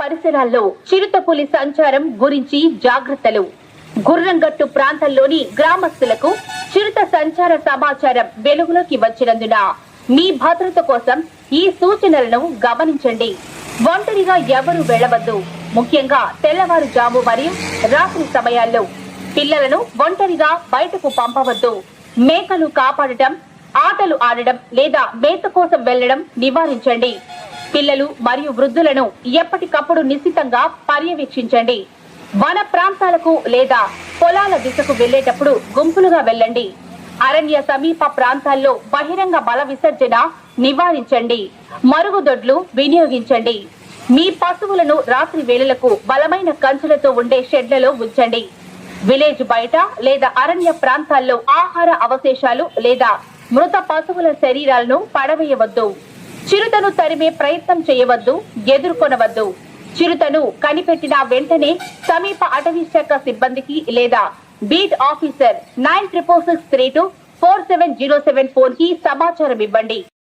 పరిసరాల్లో చిరుతపులి సంచారం గురించి జాగ్రత్తలు. గుర్రంగట్టు ప్రాంతంలోని గ్రామస్తులకు చిరుత సంచార సమాచారం వెలుగులోకి వచ్చినందున మీ భద్రత కోసం ఈ సూచనలను గమనించండి. ఒంటరిగా ఎవరూ వెళ్లవద్దు. ముఖ్యంగా తెల్లవారుజాము మరియు రాత్రి సమయాల్లో పిల్లలను ఒంటరిగా బయటకు పంపవద్దు. మేకలు కాపాడటం, ఆటలు ఆడడం లేదా మేత కోసం వెళ్లడం నివారించండి. పిల్లలు మరియు వృద్ధులను ఎప్పటికప్పుడు నిశితంగా పర్యవేక్షించండి. వన ప్రాంతాలకు లేదా పొలాల దిశకు వెళ్లేటప్పుడు గుంపులుగా వెళ్ళండి. అరణ్య సమీప ప్రాంతాల్లో బహిరంగ మల విసర్జన నివారించండి. మరుగుదొడ్లు వినియోగించండి. మీ పశువులను రాత్రి వేళలకు బలమైన కంచులతో ఉండే షెడ్లలో ఉంచండి. విలేజ్ బయట లేదా అరణ్య ప్రాంతాల్లో ఆహార అవశేషాలు లేదా మృత పశువుల శరీరాలను పడవేయవద్దు. చిరుతను తరిమే ప్రయత్నం చేయవద్దు, ఎదుర్కొనవద్దు. చిరుతను కనిపెట్టిన వెంటనే సమీప అటవీ శాఖ సిబ్బందికి లేదా బీట్ ఆఫీసర్ 9663247074 కి సమాచారం ఇవ్వండి.